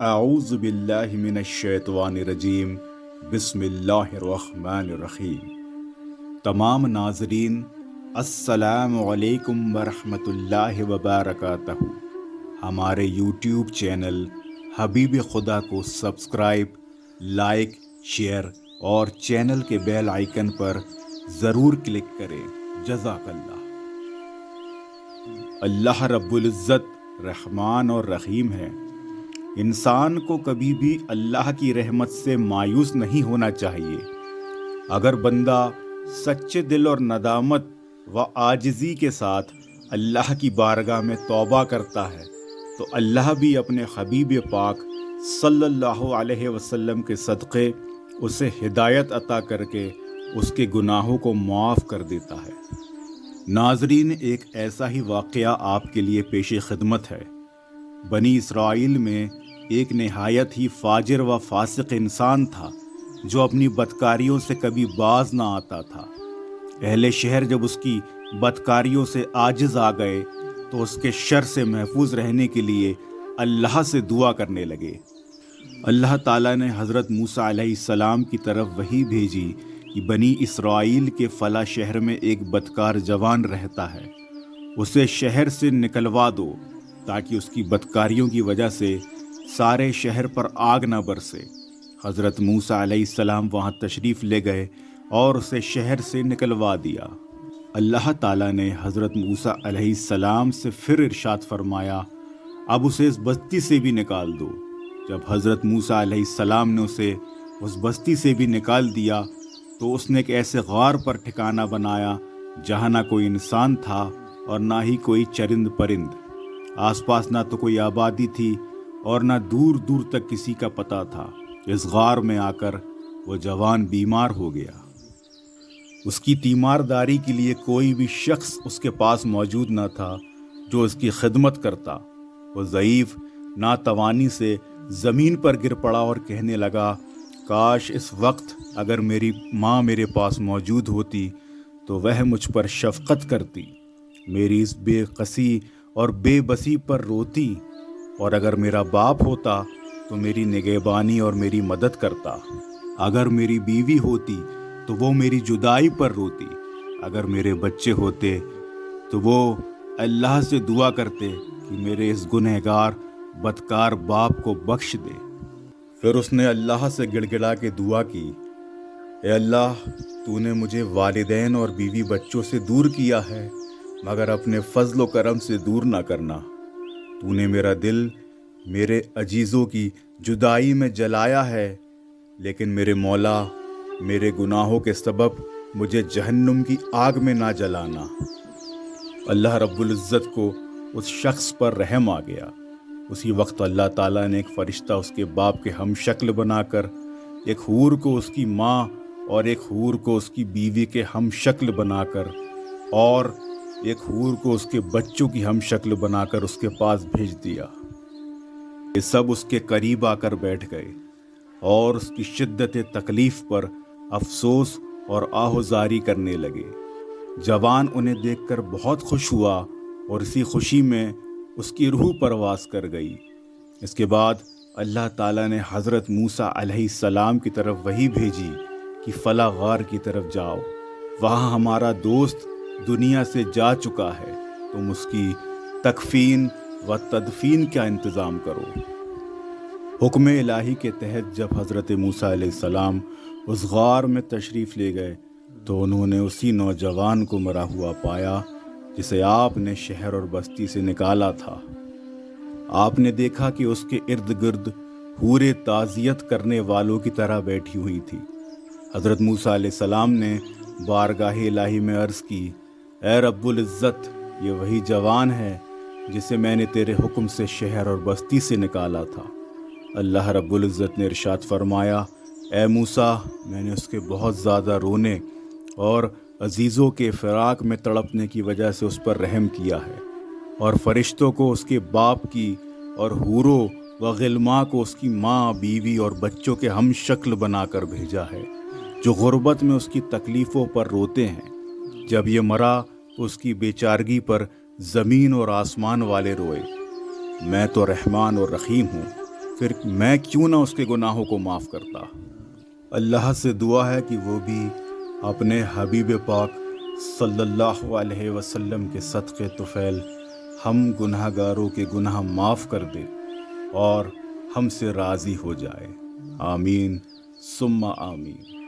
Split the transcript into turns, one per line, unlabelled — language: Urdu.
اعوذ باللہ من الشیطان الرجیم، بسم اللہ الرحمن الرحیم۔ تمام ناظرین، السلام علیکم ورحمۃ اللہ وبرکاتہ۔ ہمارے یوٹیوب چینل حبیب خدا کو سبسکرائب، لائک، شیئر اور چینل کے بیل آئیکن پر ضرور کلک کریں۔ جزاک اللہ۔ اللہ رب العزت رحمان اور رحیم ہے۔ انسان کو کبھی بھی اللہ کی رحمت سے مایوس نہیں ہونا چاہیے۔ اگر بندہ سچے دل اور ندامت و عاجزی کے ساتھ اللہ کی بارگاہ میں توبہ کرتا ہے تو اللہ بھی اپنے حبیب پاک صلی اللہ علیہ وسلم کے صدقے اسے ہدایت عطا کر کے اس کے گناہوں کو معاف کر دیتا ہے۔ ناظرین، ایک ایسا ہی واقعہ آپ کے لیے پیش خدمت ہے۔ بنی اسرائیل میں ایک نہایت ہی فاجر و فاسق انسان تھا جو اپنی بدکاریوں سے کبھی باز نہ آتا تھا۔ اہل شہر جب اس کی بدکاریوں سے عاجز آ گئے تو اس کے شر سے محفوظ رہنے کے لیے اللہ سے دعا کرنے لگے۔ اللہ تعالیٰ نے حضرت موسیٰ علیہ السلام کی طرف وحی بھیجی کہ بنی اسرائیل کے فلاں شہر میں ایک بدکار جوان رہتا ہے، اسے شہر سے نکلوا دو تاکہ اس کی بدکاریوں کی وجہ سے سارے شہر پر آگ نہ برسے۔ حضرت موسیٰ علیہ السلام وہاں تشریف لے گئے اور اسے شہر سے نکلوا دیا۔ اللہ تعالیٰ نے حضرت موسیٰ علیہ السلام سے پھر ارشاد فرمایا، اب اسے اس بستی سے بھی نکال دو۔ جب حضرت موسیٰ علیہ السلام نے اسے اس بستی سے بھی نکال دیا تو اس نے ایک ایسے غار پر ٹھکانہ بنایا جہاں نہ کوئی انسان تھا اور نہ ہی کوئی چرند پرند۔ آس پاس نہ تو کوئی آبادی تھی اور نہ دور دور تک کسی کا پتہ تھا۔ اس غار میں آ کر وہ جوان بیمار ہو گیا۔ اس کی تیمارداری کے لیے کوئی بھی شخص اس کے پاس موجود نہ تھا جو اس کی خدمت کرتا۔ وہ ضعیف ناتوانی سے زمین پر گر پڑا اور کہنے لگا، کاش اس وقت اگر میری ماں میرے پاس موجود ہوتی تو وہ مجھ پر شفقت کرتی، میری اس بے قصی اور بے بسی پر روتی، اور اگر میرا باپ ہوتا تو میری نگہبانی اور میری مدد کرتا، اگر میری بیوی ہوتی تو وہ میری جدائی پر روتی، اگر میرے بچے ہوتے تو وہ اللہ سے دعا کرتے کہ میرے اس گنہگار بدکار باپ کو بخش دے۔ پھر اس نے اللہ سے گڑ گڑا کے دعا کی، اے اللہ، تو نے مجھے والدین اور بیوی بچوں سے دور کیا ہے، مگر اپنے فضل و کرم سے دور نہ کرنا۔ تو نے میرا دل میرے عزیزوں کی جدائی میں جلایا ہے، لیکن میرے مولا، میرے گناہوں کے سبب مجھے جہنم کی آگ میں نہ جلانا۔ اللہ رب العزت کو اس شخص پر رحم آ گیا۔ اسی وقت اللہ تعالیٰ نے ایک فرشتہ اس کے باپ کے ہم شکل بنا کر، ایک حور کو اس کی ماں اور ایک حور کو اس کی بیوی کے ہم شکل بنا کر اور ایک حور کو اس کے بچوں کی ہم شکل بنا کر اس کے پاس بھیج دیا۔ یہ سب اس کے قریب آ کر بیٹھ گئے اور اس کی شدت تکلیف پر افسوس اور آہوزاری کرنے لگے۔ جوان انہیں دیکھ کر بہت خوش ہوا اور اسی خوشی میں اس کی روح پرواز کر گئی۔ اس کے بعد اللہ تعالیٰ نے حضرت موسیٰ علیہ السلام کی طرف وحی بھیجی کہ فلاں غار کی طرف جاؤ، وہاں ہمارا دوست دنیا سے جا چکا ہے، تم اس کی تکفین و تدفین کا انتظام کرو۔ حکم الہی کے تحت جب حضرت موسیٰ علیہ السلام اس غار میں تشریف لے گئے تو انہوں نے اسی نوجوان کو مرا ہوا پایا جسے آپ نے شہر اور بستی سے نکالا تھا۔ آپ نے دیکھا کہ اس کے ارد گرد حوریں تعزیت کرنے والوں کی طرح بیٹھی ہوئی تھی۔ حضرت موسیٰ علیہ السلام نے بارگاہ الہی میں عرض کی، اے رب العزت، یہ وہی جوان ہے جسے میں نے تیرے حکم سے شہر اور بستی سے نکالا تھا۔ اللہ رب العزت نے ارشاد فرمایا، اے موسیٰ، میں نے اس کے بہت زیادہ رونے اور عزیزوں کے فراق میں تڑپنے کی وجہ سے اس پر رحم کیا ہے، اور فرشتوں کو اس کے باپ کی اور حوروں و غلماں کو اس کی ماں، بیوی اور بچوں کے ہم شکل بنا کر بھیجا ہے، جو غربت میں اس کی تکلیفوں پر روتے ہیں۔ جب یہ مرا تو اس کی بیچارگی پر زمین اور آسمان والے روئے۔ میں تو رحمان اور رحیم ہوں، پھر میں کیوں نہ اس کے گناہوں کو معاف کرتا۔ اللہ سے دعا ہے کہ وہ بھی اپنے حبیب پاک صلی اللہ علیہ وسلم کے صدقے طفیل ہم گناہ گاروں کے گناہ معاف کر دے اور ہم سے راضی ہو جائے۔ آمین ثم آمین۔